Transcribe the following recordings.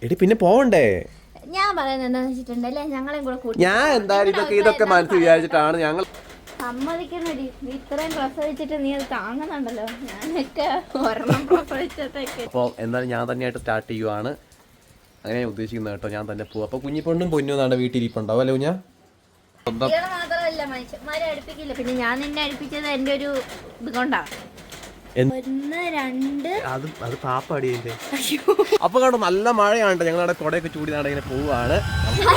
എടി പിന്നെ പോവണ്ടേ? ഞാൻ പറയുന്നത് എന്താന്ന് വെച്ചിട്ടുണ്ടല്ലേ, ഞങ്ങളെയും കൂടെ ഞാൻ എന്തായാലും ഇതൊക്കെ മനസ്സിൽ വിചാരിച്ചിട്ടാണ് ഞങ്ങൾ സമ്മതിക്കണടി. നീ ഇത്രയും പ്രസവിച്ചിട്ട് നീ അത് താങ്ങുന്നുണ്ടല്ലോ. ഞാനൊക്കെ ഒരെണ്ണം പ്രസവിച്ചതൊക്കെ. അപ്പോൾ എന്തായാലും ഞാൻ തന്നെയായിട്ട് സ്റ്റാർട്ട് ചെയ്യുവാണ്. അങ്ങനെ ഉദ്ദേശിക്കുന്നത് കേട്ടോ, ഞാൻ തന്നെ പോവാം. അപ്പൊ കുഞ്ഞിപ്പൊണ്ണും പൊന്നും നാടെ വീട്ടിലിരിപ്പുണ്ടാവും അല്ലേ കുഞ്ഞാ? മാത്രമല്ല മനുഷ്യന്മാരെ അടുപ്പിക്കില്ല. പിന്നെ ഞാൻ നിന്നെ അടുപ്പിച്ചത് എന്റെ ഒരു ഇത് കൊണ്ടാ. അത് പാപ്പടിയല്ലേ. അപ്പൊ കണ്ടോ നല്ല മഴയാണ്. ഞങ്ങളുടെ കൊടയൊക്കെ ചൂടി നാടെ ഇങ്ങനെ പോവാണ്.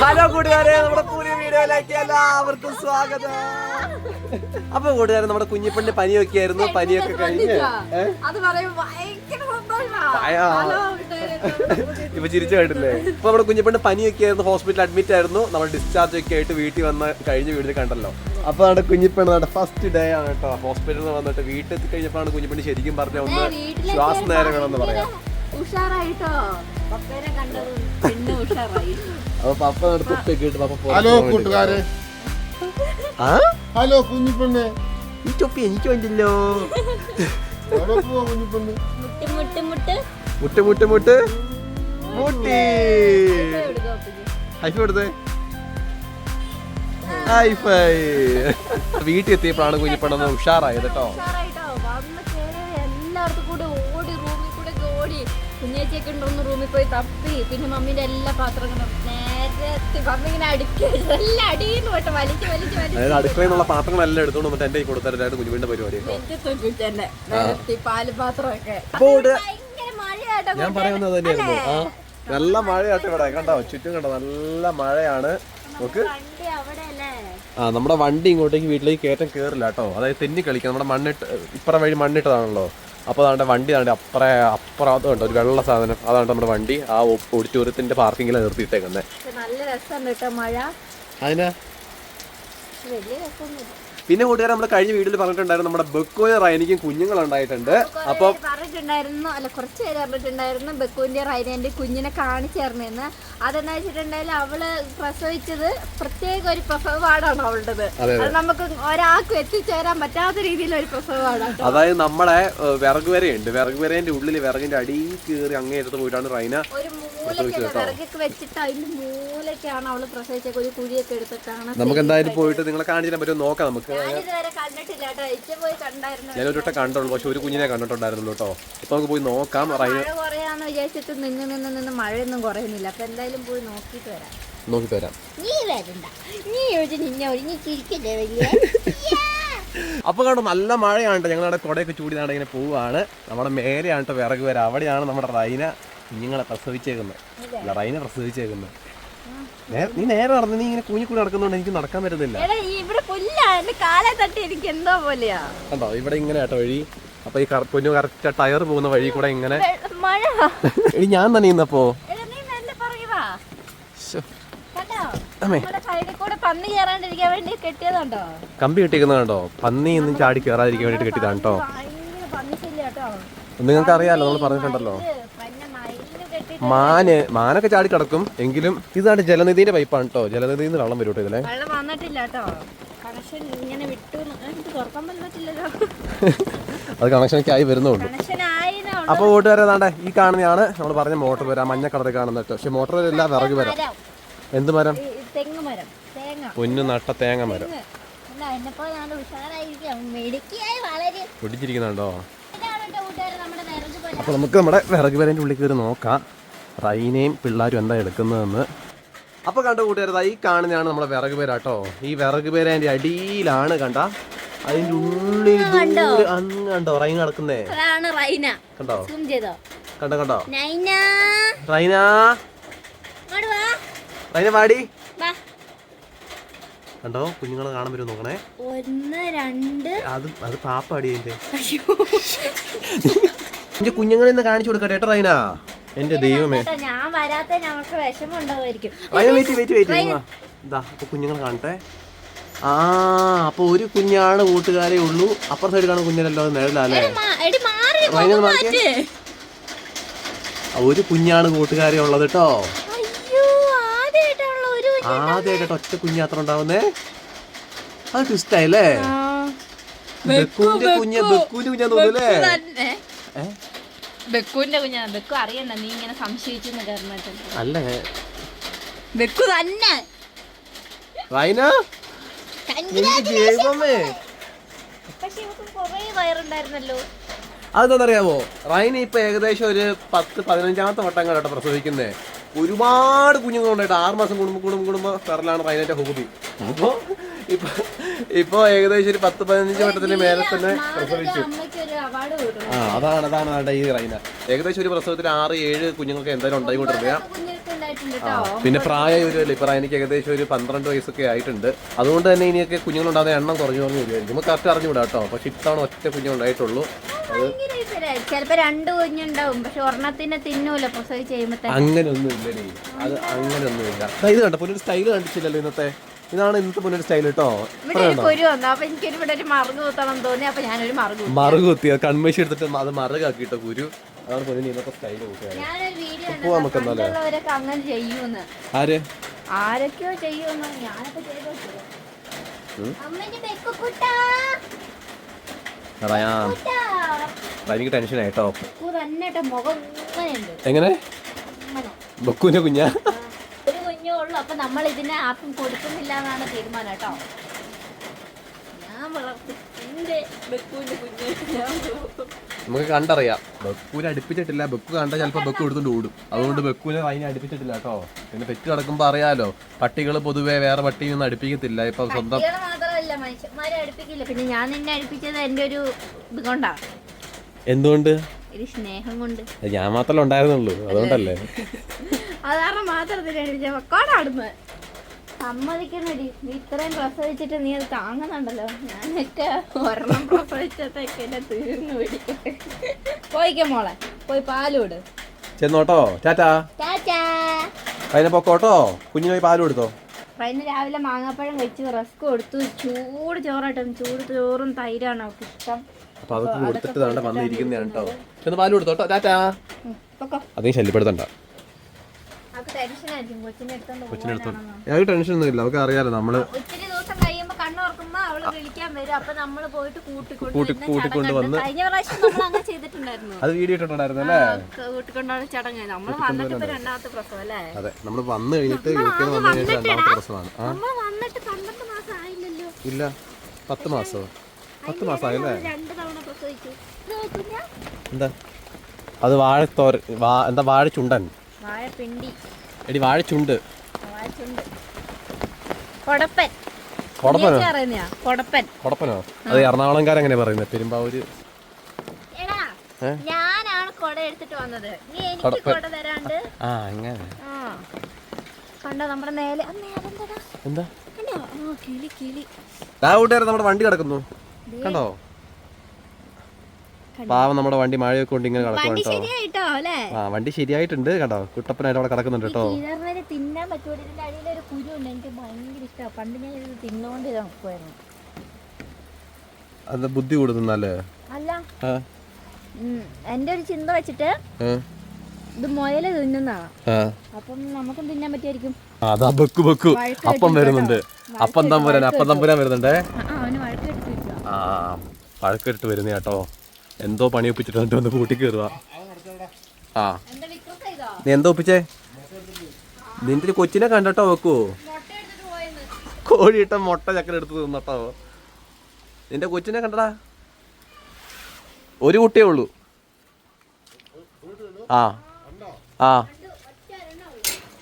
ഹലോ കൂട്ടുകാരെ, നമ്മുടെ പുതിയ വീഡിയോയിലേക്ക് എല്ലാവർക്കും സ്വാഗതം. അപ്പൊ കൂട്ടുകാരെ, നമ്മുടെ കുഞ്ഞിപ്പണ്ണിന്റെ പനിയൊക്കെ ആയിരുന്നു. പനിയൊക്കെ കഴിഞ്ഞ് ഇപ്പൊ ചിരിച്ചു കേട്ടില്ലേ? ഇപ്പൊ നമ്മുടെ കുഞ്ഞിപ്പണ്ണിന്റെ പനിയൊക്കെ ആയിരുന്നു. ഹോസ്പിറ്റലിൽ അഡ്മിറ്റ് ആയിരുന്നു. നമ്മൾ ഡിസ്ചാർജ് ഒക്കെ ആയിട്ട് വീട്ടിൽ വന്ന് കഴിഞ്ഞ വീട്ടിൽ കണ്ടല്ലോ. അപ്പൊ നമ്മുടെ കുഞ്ഞിപ്പണ്ണ് നമ്മുടെ ഫസ്റ്റ് ഡേ ആണ് കേട്ടോ. ഹോസ്പിറ്റലിൽ നിന്ന് വന്നിട്ട് വീട്ടിൽ എത്തി കഴിഞ്ഞപ്പോഴാണ് കുഞ്ഞിപ്പണ്ണി ശരിക്കും പറഞ്ഞ ഒന്ന് ശ്വാസ നേരം വേണമെന്ന് പറയാം. അപ്പൊ പപ്പ നടത്തൊക്കെ ഇട്ട് പപ്പ. ഹലോ കൂട്ടുകാരെ. ഹലോ കുഞ്ഞിപ്പെണ്ണ്. ഈ ചൊപ്പി എനിക്ക് വേണ്ടില്ലോ. മുട്ട് മുട്ട് മുട്ട് മുട്ടി. ഹൈഫൈ കൊടുത്തേ. ഹൈഫൈ. വീട്ടിൽ എത്തിയപ്പോഴാണ് കുഞ്ഞിപ്പെണ്ണെന്ന് ഉഷാറായത് കേട്ടോ. എല്ലായിടത്തും കൂടെ ഓടി, റൂമിൽ കൂടെ ഓടി. കുഞ്ഞേച്ചിയൊക്കെ ഉണ്ടോന്ന് റൂമിൽ പോയി തപ്പി. പിന്നെ മമ്മീന്റെ എല്ലാ പാത്രങ്ങളും നേരത്തെ മമ്മി ഇങ്ങനെ എല്ലാം അടിയെന്ന് പോട്ടെ വലിച്ച് വലിച്ച് വലിച്ച് അടുക്കളയിലുള്ള പാത്രങ്ങളെല്ലാം എടുത്തോണ്ട് വന്നിട്ട് എന്റെ കൊടുത്തായിരുന്നു കുഞ്ഞുവിന്റെ പരിപാടി. പാല് പാത്രമൊക്കെ ഞാൻ പറയുന്നത് തന്നെയായിരുന്നു. നല്ല മഴയാട്ടെ ഇവിടെ കണ്ടോ, ചുറ്റും കണ്ടോ നല്ല മഴയാണ്. നോക്ക്, നമ്മുടെ വണ്ടി ഇങ്ങോട്ടേക്ക് വീട്ടിലേക്ക് കയറ്റം കയറില്ല കേട്ടോ. അതായത് തെന്നി കളിക്കാം. നമ്മുടെ മണ്ണിട്ട് ഇപ്പുറം വഴി മണ്ണിട്ടതാണല്ലോ. അപ്പോൾ അതാണ്ട് വണ്ടി താണ്ട് അപ്പുറം അതുണ്ട് ഒരു വെള്ള സാധനം. അതാണ് നമ്മുടെ വണ്ടി ആ ഓഡിറ്റോറിയത്തിന്റെ പാർക്കിങ്ങിലാണ് നിർത്തിയിട്ടേക്കുന്നത്. നല്ല രസമുണ്ട് കേട്ടോ മഴ. അതിനാ വലിയ രസമൊന്നുമില്ല. പിന്നെ കൂട്ടുകാരെ, നമ്മുടെ കഴിഞ്ഞ വീഡിയോയിൽ പറഞ്ഞിട്ടുണ്ടായിരുന്നു നമ്മുടെ ബെക്കുവിനും റൈനിക്കും കുഞ്ഞുങ്ങളുണ്ടായിട്ടുണ്ട്. അപ്പം പറഞ്ഞിട്ടുണ്ടായിരുന്നു, അല്ല കുറച്ച് പേര് പറഞ്ഞിട്ടുണ്ടായിരുന്നു ബെക്കുവിന്റെ റൈനന്റെ കുഞ്ഞിനെ കാണിച്ചു തരണമെന്ന്. അതെന്താ വെച്ചിട്ടുണ്ടെങ്കിൽ അവള് പ്രസവിച്ചത് പ്രത്യേക ഒരു പ്രസവ വാർഡാണ് അവളുടേത്. അത് നമുക്ക് ഒരാൾക്കും എത്തിച്ചേരാൻ പറ്റാത്ത രീതിയിൽ ഒരു പ്രസവ വാർഡാണ്. അതായത് നമ്മുടെ വിറക് വരയുണ്ട്. വിറക് വരേന്റെ ഉള്ളിൽ വിറകിന്റെ അടിയിൽ കയറി അങ്ങേ എടുത്ത് പോയിട്ടാണ് റൈന ഒരു മൂലൊക്കെ വിറകൊക്കെ വെച്ചിട്ട് അതിന്റെ മൂലൊക്കെയാണ് അവള് പ്രസവിച്ചൊക്കെ ഒരു കുഴിയൊക്കെ എടുത്തിട്ടാണ്. നമുക്ക് എന്തായാലും പോയിട്ട് നിങ്ങളെ കാണിച്ചു തരാൻ പറ്റുമോ നോക്കാം. നമുക്ക് ഞാനൊരു വട്ടം കണ്ടുള്ളൂ, പക്ഷെ ഒരു കുഞ്ഞിനെ കണ്ടിട്ടുണ്ടായിരുന്നു കേട്ടോ. ഇപ്പൊ നമുക്ക് പോയി നോക്കാം. മഴ കുറയാന്ന് വിചാരിച്ചിട്ട് നിന്ന് മഴയൊന്നും കുറയുന്നില്ല. അപ്പൊ എന്തായാലും പോയി നോക്കിട്ട് വരാം. നീ വരണ്ട, നീ ചിരിക്കല്ലേ വലിയ. അപ്പൊ കണ്ടോ നല്ല മഴയാണ്. ഞങ്ങളുടെ കൊടയൊക്കെ ചൂടി നാടെ ഇങ്ങനെ പോവാണ്. നമ്മുടെ മേലെയാണ് വിറക് വര. അവിടെയാണ് നമ്മുടെ റൈന കുഞ്ഞുങ്ങളെ പ്രസവിച്ചേക്കുന്നത്. അല്ല, റൈന പ്രസവിച്ചേക്കുന്നത്. നീ നേരെ നടന്ന് നീ ഇങ്ങനെ കൂഞ്ഞിക്കൂടി നടക്കുന്നോണ്ട് എനിക്ക് നടക്കാൻ പറ്റുന്നില്ല. കണ്ടോ ഇവിടെ ഇങ്ങനെ കേട്ടോ വഴി. അപ്പൊ ഈ പൊന്നു കറക്റ്റ് ടയർ പോകുന്ന വഴി കൂടെ ഇങ്ങനെ എടി ഞാൻ തന്നെ ഇന്നപ്പോ കമ്പി കെട്ടിക്കുന്നത് കണ്ടോ. പന്നി ഒന്നും ചാടി കയറാതിരിക്കാൻ വേണ്ടിട്ട് കെട്ടിയതാണ് കേട്ടോ. നിങ്ങൾക്ക് അറിയാലോ, നമ്മൾ പറഞ്ഞിട്ടുണ്ടല്ലോ. മാനൊക്കെ ചാടി കിടക്കും. എങ്കിലും ഇതാണ് ജലനിധിന്റെ പൈപ്പാണ് കേട്ടോ. ജലനിധിയിൽ നിന്ന് വെള്ളം വരും കേട്ടോ. ഇതിലെ അത് കണക്ഷനൊക്കെ ആയി വരുന്നുള്ളൂ. അപ്പൊ കൂട്ടുകാരെ ഏതാണ്ട് ഈ കാണുന്നതാണ് നമ്മൾ പറഞ്ഞ മോട്ടർ വരാം. മഞ്ഞ കളറിൽ കാണുന്ന കേട്ടോ. പക്ഷെ മോട്ടറിലല്ല വിറക് വരാം. എന്ത് മരം? പൊന്നു നട്ട തേങ്ങ മരം. പൊടിച്ചിരിക്കുന്നുണ്ടോ? അപ്പൊ നമുക്ക് നമ്മുടെ വിറക് വരേന്റെ ഉള്ളിൽ കയറി നോക്കാം റൈനയും പിള്ളേരും എന്താ എടുക്കുന്നതെന്ന്. അപ്പൊ കണ്ട കൂട്ടുകാരെ, ഈ കാണുന്നതാണ് നമ്മുടെ വിറക് പേര കേട്ടോ. ഈ വിറക് പേര അതിന്റെ അടിയിലാണ് കണ്ട. അതിന്റെ ഉള്ളിൽ അങ്ങ് കണ്ടോ റൈന നടക്കുന്നേ. കണ്ടോ കണ്ടോ കണ്ടോ റൈന റൈന പാടി കണ്ടോ. കുഞ്ഞുങ്ങളെ കാണാൻ പറ്റുമോ നോക്കണേ. അത് പാപ്പാടി എന്റെ കുഞ്ഞുങ്ങളെ ഒന്ന് കാണിച്ചു കൊടുക്കട്ടെ കേട്ടോ റൈന. എന്റെ ദൈവമേ, ഞാൻ വരാത്ത ഞങ്ങൾക്ക് വിഷമമുണ്ടാവുമായിരിക്കും. ഇതാ അപ്പൊ കുഞ്ഞുങ്ങൾ കാണട്ടെ. അപ്പൊ ഒരു കുഞ്ഞാണ് കൂട്ടുകാരേ ഉള്ളൂ. അപ്പുറ സൈഡ് കാണുന്ന കുഞ്ഞല്ലോ നേരിലല്ലേ. ഒരു കുഞ്ഞാണ് കൂട്ടുകാരെ ഉള്ളത് കേട്ടോ. ആദ്യമായിട്ടോ ഒറ്റ കുഞ്ഞാത്ര ഉണ്ടാവുന്നേ. അത് ട്വിസ്റ്റായില്ലേ. ബെക്കുവിന്റെ കുഞ്ഞാന്ന് തോന്നുന്നല്ലേ. ബെക്കുവിന്റെ കുഞ്ഞാണ്. ബെക്കു അറിയണ്ട നീ ഇങ്ങനെ സംശയിച്ചെന്ന് പറഞ്ഞിട്ട്. അല്ല ബെക്കു തന്നെ. പക്ഷെ ഇവക്ക് കൊറേ വയറുണ്ടായിരുന്നല്ലോ. അതെന്താണെന്നറിയാമോ, റൈന ഇപ്പൊ ഏകദേശം ഒരു 10-15 വട്ടം കേട്ടോ പ്രസവിക്കുന്നേ. ഒരുപാട് കുഞ്ഞുങ്ങളുണ്ടായിട്ട് 6 മാസം കൂടുമ്പോ പെറലാണ് റൈനന്റെ ഹോബി. അപ്പൊ ഇപ്പൊ ഏകദേശം ഒരു 10-15 വട്ടത്തിന് മേലെ തന്നെ പ്രസവിച്ചു. അതാണ് ഈ റൈന. ഏകദേശം ഒരു പ്രസവത്തിൽ 6-7 കുഞ്ഞുങ്ങൾക്ക് എന്തായാലും ഉണ്ടായിക്കൊണ്ടിരുന്ന. പിന്നെ പ്രായം വരുമല്ലോ. ഇപ്പൊ റൈനക്ക് ഏകദേശം ഒരു 12 വയസ്സൊക്കെ ആയിട്ടുണ്ട്. അതുകൊണ്ട് തന്നെ ഇനിയൊക്കെ കുഞ്ഞുങ്ങളുണ്ടാകുന്ന എണ്ണം കുറഞ്ഞു വരുമായിരിക്കും. നമുക്ക് കറക്റ്റ് അറിഞ്ഞുകൂടാ കേട്ടോ. പക്ഷെ ഇത്തവണ ഒറ്റ കുഞ്ഞുണ്ടായിട്ടുള്ളൂ. ചിലപ്പോ 2 കുഞ്ഞുണ്ടാവും, പക്ഷെ ഒരെണ്ണത്തിനെ തിന്നൂല പ്രസവിച്ച് കഴിയുമ്പോ. അങ്ങനെയൊന്നും ഇല്ലടി, അത് അങ്ങനെയൊന്നുമില്ല. ഇത് കണ്ടോ പുനൊരു സ്റ്റൈല് കണ്ടിട്ടില്ലല്ലോ ഇന്നത്തെ. ഇതാണ് ഇന്നത്തെ പുനൊരു സ്റ്റൈൽ കേട്ടോ. മറുകു കുത്തി കൺമേശി എടുത്തിട്ട് അത് മറുകാക്കിട്ടോ കുരു. അതാണ് പുനു ഇന്നത്തെ സ്റ്റൈല്. നമുക്ക് ആര് ആരൊക്കെയോ ചെയ്യുമെന്ന് ഞാനൊക്കെ ചെയ്തു. എനിക്ക് ടെൻഷൻ ആയിട്ടോ. എങ്ങനെ ബക്കുവിന്റെ കുഞ്ഞാ? ഒരു കുഞ്ഞേ ഉള്ളു. അപ്പൊ നമ്മൾ ഇതിനെ ആർക്കും കൊടുക്കുന്നില്ല എന്നാണ് തീരുമാനം കേട്ടോ. ഞാൻ വളർത്തി എന്റെ ബക്കുവിന്റെ കുഞ്ഞ് നമുക്ക് കണ്ടറിയാം. ബക്കുവിനെ അടുപ്പിച്ചിട്ടില്ല. ബക്കു കണ്ട ചിലപ്പോ ബക്കു എടുത്തോണ്ട് ഓടും. അതുകൊണ്ട് ബക്കുവിനെ അതിനെ അടുപ്പിച്ചിട്ടില്ല കേട്ടോ. പിന്നെ പെറ്റ് കിടക്കുമ്പോ അറിയാലോ, പട്ടികൾ പൊതുവെ വേറെ പട്ടിയൊന്നും അടുപ്പിക്കത്തില്ല. ഇപ്പൊ സ്വന്തം മാത്രമല്ല മനുഷ്യന്മാരെ അടുപ്പിക്കില്ല. പിന്നെ ഞാൻ നിന്നെ അടുപ്പിച്ചത് എന്റെ ഒരു ഇത് കൊണ്ടാ. എന്തുകൊണ്ട്? ഒരു സ്നേഹം കൊണ്ട്. ഞാൻ മാത്രമേ ഉണ്ടായിരുന്നുള്ളൂ, അതുകൊണ്ടല്ലേ. അതാരണം മാത്രത്തിനാണ് സമ്മതിക്കണടി. നീ ഇത്രയും പ്രസവിച്ചിട്ട് നീ അത് താങ്ങുന്നുണ്ടല്ലോ. ഞാനൊക്കെ ഒരെണ്ണം പ്രസവിച്ചതൊക്കെ എന്നെ തീർന്നു പിടിക്കട്ടെ. പോയിക്കോ മോളെ, പോയി പാലൂട്. ചെന്നോട്ടോ. ടാറ്റാ. ടാറ്റാ. അതിനെ പൊക്കോട്ടോ. കുഞ്ഞിന് പോയി പാല് കൊടുത്തോ. അതിന് രാവിലെ മാങ്ങാപ്പഴം കഴിച്ചു, റസ്ക് കൊടുത്തു. ചൂട് ചോറായിട്ടും ചൂട് ചോറും തൈരാണ് അവൾക്ക് ഇഷ്ടം. അപ്പൊ അതൊക്കെ കൊടുത്തിട്ട് വേണ്ട വന്നിരിക്കുന്നതാണ് കേട്ടോ. ചെന്ന് പാല് കൊടുത്തോട്ടോ. ടാറ്റാ. അതേ ശല്യപ്പെടുത്തണ്ട. ഞങ്ങൾക്ക് ടെൻഷൻ ഒന്നും ഇല്ല. അവർക്ക് അറിയാലോ നമ്മള് കൂട്ടിക്കൊണ്ട് വന്ന്. അത് വീഡിയോ ഇട്ടിട്ടുണ്ടായിരുന്നു അല്ലേ? അതെ, നമ്മള് വന്നു കഴിഞ്ഞിട്ട് രണ്ടാമത്തെ പ്രസവമാണ്. ഇല്ല 10 മാസോ 10 മാസമായല്ലേ? എന്താ അത്? വാഴത്തോരൻ. എന്താ വാഴച്ചുണ്ടൻ? എടി വാഴച്ചുണ്ട്. കൊടപ്പനോ? അത് എറണാകുളംകാരെങ്ങനെ പറയുന്നത്? പെരുമ്പാവൂര്. ഞാനാണ് കൊട എടുത്തിട്ട് വന്നത്. നീ എനിക്ക് കൊട തരാണ്ട്. അങ്ങനെ കണ്ടോ നമ്മുടെ നേരെ എന്താ കൂട്ടുകാരെ നമ്മുടെ വണ്ടി കിടക്കുന്നു കണ്ടോ? പാവം നമ്മുടെ വണ്ടി മഴയൊക്കെ കൊണ്ട് ഇങ്ങനെ കിടക്കും കേട്ടോ. വണ്ടി ശരിയായിട്ടുണ്ട് കേട്ടോ. കുട്ടപ്പനായിട്ട് അവിടെ കിടക്കുന്നുണ്ട് കേട്ടോ. തിന്നാൻ പറ്റുമോ? ഇതിന്റെ അടിയിലൊരു കുരുണ്ട്. എനിക്ക് ഭയങ്കര ഇഷ്ടമാണ്. പണ്ട് ഞാൻ ഇത് തിന്നുകൊണ്ട് നോക്കുമായിരുന്നു. അത് ബുദ്ധി കൊടുക്കുന്നല്ലേ? അല്ല, എന്റെ ഒരു ചിന്ത വെച്ചിട്ട് ഇത് മുയല് തിന്നുന്നതാണ്. അപ്പം നമുക്കും തിന്നാൻ പറ്റിയായിരിക്കും. അതാ ബക്കു ബക്കു അപ്പം വരുന്നുണ്ട്. അപ്പം തമ്പുരാൻ വരുന്നുണ്ടേ. പഴക്കെട്ട് വരുന്ന കേട്ടോ. എന്തോ പണി ഒപ്പിച്ചിട്ട് വന്ന് കൂട്ടി കയറുക. നീ എന്തോ ഒപ്പിച്ചേ? നിന്റെ കൊച്ചിനെ കണ്ടട്ടോ വെക്കൂ. കോഴിയിട്ട മുട്ട ചക്കര എടുത്ത് തിന്നട്ടോ. നിന്റെ കൊച്ചിനെ കണ്ടടാ. ഒരു കുട്ടിയേ ഉള്ളൂ.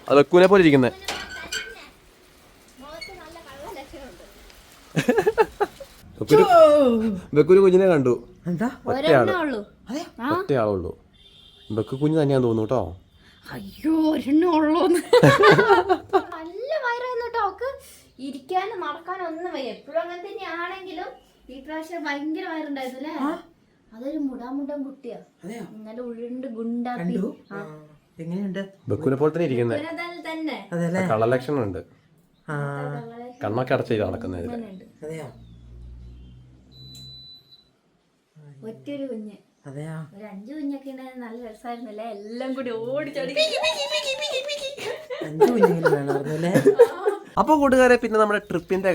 അത് വെക്കൂനെ പോലെ ഇരിക്കുന്നേ. ബെക്കുന് കുഞ്ഞിനെ കണ്ടു. ഒറ്റയാളുള്ളൂ. ബെക്കു കുഞ്ഞ് തന്നെയാന്ന് തോന്നുന്നു കേട്ടോ. അയ്യോ ഒരെണ്ണുള്ളൂ. നല്ല വയറായിരുന്നു കേട്ടോ. അവക്ക് ഇരിക്കാനും നടക്കാനും ഒന്നും വയ്യ. എപ്പോഴും അങ്ങനെ തന്നെയാണെങ്കിലും ഈ പ്രാവശ്യം ഭയങ്കര വയറുണ്ടായിരുന്നു അല്ലേ? അതൊരു മുടാമുണ്ടൻ കുട്ടിയാ. നല്ല ഉരുണ്ട് ഗുണ്ടാപ്പി. ബെക്കുനെ പോലെ തന്നെ ഇരിക്കുന്നത്. കളർ ലക്ഷണം ഉണ്ട്. കണ്ണൊക്കെ അടച്ച് നടക്കുന്നത്. ഒറ്റൊരു കുഞ്ഞ്. ഒരു 5 കുഞ്ഞൊക്കെ ഉണ്ടായിരുന്നു. നല്ല രസമായിരുന്നല്ലേ? എല്ലാം കൂടി ഓടിച്ചാടി. അപ്പോൾ കൂട്ടുകാരെ, പിന്നെ നമ്മുടെ ട്രിപ്പിന്റെ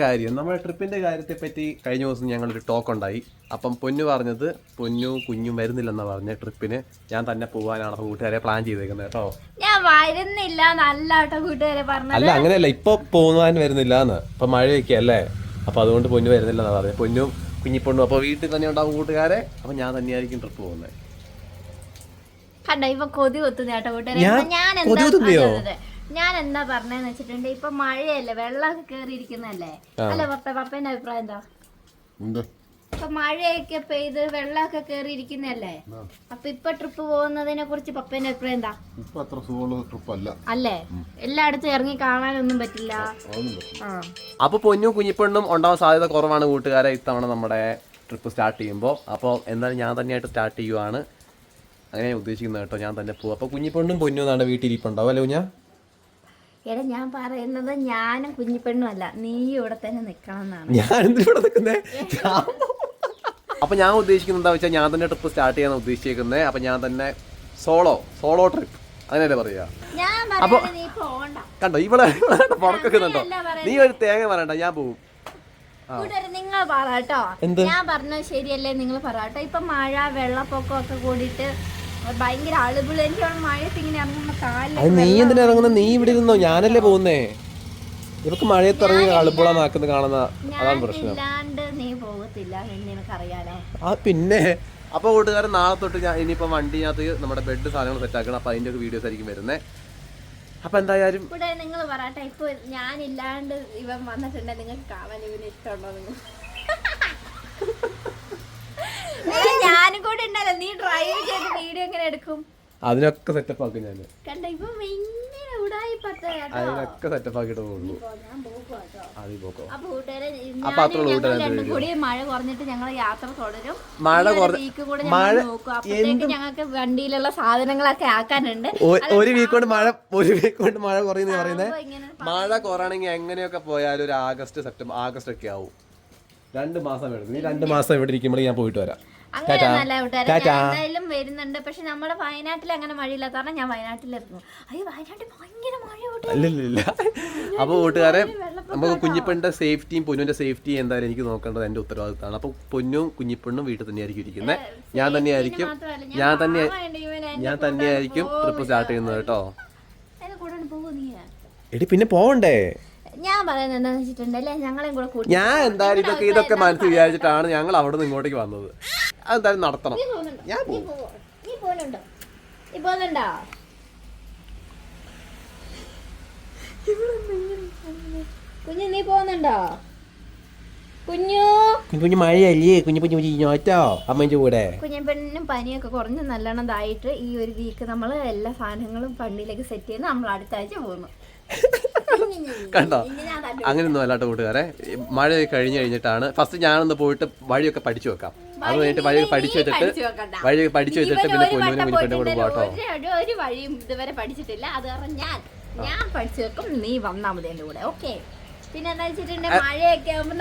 കാര്യത്തെ പറ്റി കഴിഞ്ഞ ദിവസം ഞങ്ങളൊരു ടോക്ക് ഉണ്ടായി. അപ്പം പൊന്നു പറഞ്ഞത് പൊന്നു കുഞ്ഞും വരുന്നില്ലെന്നാ പറഞ്ഞ ട്രിപ്പിന് ഞാൻ തന്നെ പോകാനാണ് കൂട്ടുകാരെ പ്ലാൻ ചെയ്തേക്കുന്നത് കേട്ടോ. ഞാൻ വരുന്നില്ല നല്ല കൂട്ടുകാരെ പറഞ്ഞു. അല്ല അങ്ങനെയല്ല, ഇപ്പൊ പോകാൻ വരുന്നില്ല എന്ന്. ഇപ്പൊ മഴയൊക്കെ അല്ലേ, അപ്പൊ അതുകൊണ്ട് പൊന്നു വരുന്നില്ലെന്നാ പറഞ്ഞത്. പൊന്നും കുഞ്ഞിപ്പൊണ്ണും അപ്പൊ വീട്ടിൽ തന്നെ ഉണ്ടാവും കൂട്ടുകാരെ. അപ്പൊ ഞാൻ തന്നെയായിരിക്കും ട്രിപ്പ് പോകുന്നത്. കണ്ടോ ഇപ്പൊ കൊതി കൊത്തുന്ന കേട്ടോ കൂട്ടുകാരെ. ഞാൻ എന്താ പറഞ്ഞെന്ന് വെച്ചിട്ടുണ്ട്, ഇപ്പൊ മഴയല്ലേ, വെള്ളമൊക്കെ കേറിയിരിക്കുന്നല്ലേ. അല്ല പപ്പേന്റെ അഭിപ്രായം എന്താ? ഇപ്പൊ മഴയൊക്കെ പെയ്ത് വെള്ളമൊക്കെ കേറിയിരിക്കുന്നല്ലേ, അപ്പൊ ഇപ്പൊ ട്രിപ്പ് പോകുന്നതിനെ കുറിച്ച് പപ്പേന്റെ അഭിപ്രായം എന്താ? അല്ലേ, എല്ലായിടത്തും ഇറങ്ങി കാണാനൊന്നും പറ്റില്ല. അപ്പൊ പൊന്നും കുഞ്ഞിപ്പെണ്ണും ഉണ്ടാവാൻ സാധ്യത കുറവാണ് കൂട്ടുകാരെ ഇത്തവണ നമ്മുടെ ട്രിപ്പ് സ്റ്റാർട്ട് ചെയ്യുമ്പോൾ. അപ്പോൾ എന്തായാലും ഞാൻ തന്നെയായിട്ട് സ്റ്റാർട്ട് ചെയ്യുവാണ്. അങ്ങനെ ഉദ്ദേശിക്കുന്നത് കേട്ടോ, ഞാൻ തന്നെ പോകും. അപ്പൊ കുഞ്ഞിപ്പെണ്ണും പൊന്നും എന്നാണ് വീട്ടിലിരിപ്പുണ്ടാവും അല്ലേ കുഞ്ഞ? എടാ ഞാൻ പറയുന്നത് ഞാനും കുഞ്ഞിപ്പെണ്ണും അല്ല, നീ ഇവിടെ തന്നെ നിക്കണം എന്നാണ്. ഞാൻ ഇവിടെ നിൽക്കുന്നേ. അപ്പൊ ഞാൻ ഉദ്ദേശിക്കുന്നത് എന്താ വെച്ചാൽ, ഞാൻ തന്നെ ട്രിപ്പ് സ്റ്റാർട്ട് ചെയ്യാൻ ഉദ്ദേശിക്കുന്നത്. അപ്പൊ ഞാൻ തന്നെ സോളോ ട്രിപ്പ് അങ്ങനെയല്ലേ പറയാ. അപ്പൊ കണ്ടോ ഇവിടെ പുറക്കുന്നുണ്ടോ, നീ ഒരു തേങ്ങ പറയണ്ട, ഞാൻ പോവും. നിങ്ങൾ പറട്ടോ, ഞാൻ പറഞ്ഞത് ശരിയല്ലേ? നിങ്ങൾ പറട്ടോ. ഇപ്പൊ മഴ വെള്ളപ്പൊക്കം ഒക്കെ കൂടിയിട്ട് ഭയങ്കര ആളുകൾ മഴയത്ത് ഇങ്ങനെ ഇറങ്ങുമ്പോ കാലിൽ. നീ എന്തിനാ ഇറങ്ങുന്ന? നീ ഇവിടെ ഇരുന്നോ, ഞാനല്ലേ പോകുന്നേ. ഇവക്ക് മഴയത്ത് ഇറങ്ങി ആളുകളാക്കുന്ന കാണുന്ന അതാണ് പ്രശ്നം. നീ പോകത്തില്ല നിനക്കറിയാലോ. ആ പിന്നെ അപ്പൊ കൂട്ടുകാരൻ നാളെ തൊട്ട് ഞാൻ ഇനിയിപ്പോ വണ്ടിനകത്ത് നമ്മുടെ ബെഡ് സാധനങ്ങൾ സെറ്റ് ആക്കണം. അപ്പൊ അതിന്റെ ഒക്കെ വീഡിയോസ് ആയിരിക്കും വരുന്നത്. അപ്പൊ എന്തായാലും നിങ്ങൾ പറയട്ടെ, ഇപ്പൊ ഞാനില്ലാണ്ട് ഇവൻ വന്നിട്ടുണ്ടെ നിങ്ങൾക്ക് കാണാൻ ഇവന് ഇഷ്ടമുണ്ടോ? നിങ്ങൾ ഞാനും കൂടെ ഉണ്ടല്ലോ, നീ ഡ്രൈവ് ചെയ്ത് വീഡിയോ എങ്ങനെ എടുക്കും? അതിനൊക്കെ സെറ്റപ്പ് ആക്കും ഞാൻ. കണ്ട ഇപ്പൊ അതിനൊക്കെ സെറ്റപ്പ് ആക്കിട്ട് പോകുള്ളൂ. കൂടി മഴ കുറഞ്ഞിട്ട് ഞങ്ങൾ യാത്ര തുടരും. ഞങ്ങൾക്ക് വണ്ടിയിലുള്ള സാധനങ്ങളൊക്കെ ആക്കാനുണ്ട്. ഒരു വീക്ക് കൊണ്ട് മഴ കുറയുന്ന പറയുന്നത്. മഴ കുറയണമെങ്കിൽ എങ്ങനെയൊക്കെ പോയാലും ഒരു ആഗസ്റ്റ് ഒക്കെ ആവും. 2 മാസം എടുക്കും. ഈ 2 മാസം ഇവിടെ ഇരിക്കുമ്പോൾ ഞാൻ പോയിട്ട് വരാം. എന്തായാലും വരുന്നുണ്ട്. പക്ഷെ നമ്മുടെ വയനാട്ടിൽ അങ്ങനെ മഴയില്ലാത്ത കാരണം ഞാൻ വയനാട്ടിലായിരുന്നു. അയ്യോ വയനാട്ടിൽ ഭയങ്കര മഴ. അല്ലല്ല. അപ്പൊ കൂട്ടുകാരെ, നമുക്ക് കുഞ്ഞിപ്പെണ്ണിന്റെ സേഫ്റ്റിയും പൊന്നുവിന്റെ സേഫ്റ്റിയും എന്തായാലും എനിക്ക് നോക്കേണ്ടത് എന്റെ ഉത്തരവാദിത്തമാണ്. അപ്പൊ പൊന്നും കുഞ്ഞിപ്പെണ്ണും വീട്ടിൽ തന്നെയായിരിക്കും ഇരിക്കുന്നത്. ഞാൻ തന്നെയായിരിക്കും ട്രിപ്പ് സ്റ്റാർട്ട് ചെയ്യുന്നത് കേട്ടോ. എടി പിന്നെ പോവണ്ടേ? ഞാൻ പറയുന്നത് എന്താണെന്ന് വെച്ചിട്ടുണ്ടല്ലേ, ഞങ്ങളെയും കൂടെ കൂട്ടി. ഞാൻ എന്തായാലും ഇതൊക്കെ മനസ്സിൽ വിചാരിച്ചിട്ടാണ് ഞങ്ങൾ അവിടെ നിന്ന് ഇങ്ങോട്ടേക്ക് വന്നത്. അതെന്തായാലും നടത്തണം. കുഞ്ഞു നീ പോകുന്നുണ്ടോ? കുഞ്ഞു മഴയല്ലേ, കുഞ്ഞോ അമ്മേന്റെ കൂടെ. കുഞ്ഞിപ്പെണ്ണിനും പനിയൊക്കെ കുറഞ്ഞ് നല്ലോണം ഇതായിട്ട് ഈ ഒരു വീക്ക് നമ്മൾ എല്ലാ സാധനങ്ങളും വണ്ടിയിലേക്ക് സെറ്റ് ചെയ്ത് നമ്മൾ അടുത്ത ആഴ്ച പോകുന്നു. കണ്ടോ, അങ്ങനെയൊന്നും അല്ലാത്ത കൂട്ടുകാരെ. മഴ കഴിഞ്ഞിട്ടാണ് ഫസ്റ്റ് ഞാനൊന്ന് പോയിട്ട് വഴിയൊക്കെ പഠിച്ചു വെക്കാം. അത് കഴിഞ്ഞിട്ട് വഴിയൊക്കെ പഠിച്ചു വെച്ചിട്ട് പിന്നെ കുഞ്ഞിപ്പെണ്ണിനെ കൂടെ പോകാട്ടോ. ഒരു വഴിയും ഇതുവരെ പഠിച്ചിട്ടില്ല, അത് കാരണം ഞാൻ പഠിച്ചു വെക്കും. നീ വന്നാൽ മതി എന്റെ കൂടെ. ഓക്കെ. പിന്നെ എന്താ വെച്ചിട്ടുണ്ടെങ്കിൽ മഴയൊക്കെ ആകുമ്പോ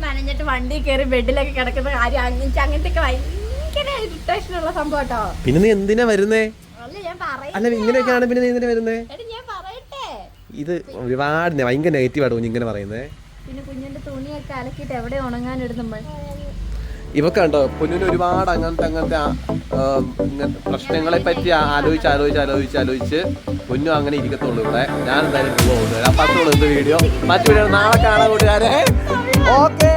നനഞ്ഞിട്ട് വണ്ടി കയറി ബെഡിലൊക്കെ കിടക്കുന്ന കാര്യം അങ്ങനത്തെ ഭയങ്കര ഇറിറ്റേഷൻ ഉള്ള സംഭവം കേട്ടോ. പിന്നെ നീ എന്തിനാ വരുന്നേ? അല്ല ഇങ്ങനെയൊക്കെയാണ് പിന്നെ നീ എന്തിനാ വരുന്നേ? ഇത് ഒരുപാട് ഭയങ്കര നെഗറ്റീവാണ് കുഞ്ഞ് ഇങ്ങനെ പറയുന്നത്. പിന്നെ കുഞ്ഞിന്റെ തുണിയൊക്കെ അലക്കിയിട്ട് എവിടെ ഉണങ്ങാനിടുന്നു. ഇവക്ക് കണ്ടോ, കുഞ്ഞിന് ഒരുപാട് അങ്ങനത്തെ പ്രശ്നങ്ങളെ പറ്റി ആലോചിച്ച് കുഞ്ഞും അങ്ങനെ ഇരിക്കത്തുള്ളൂ ഇവിടെ. ഞാൻ എന്തായാലും പോകുന്നത്. അപ്പൊ അത്രയുള്ളൂ എന്ത് വീഡിയോ. മറ്റു വീഡിയോ നാളെ കാണാൻ കൂട്ടുകാരെ. ഓക്കേ.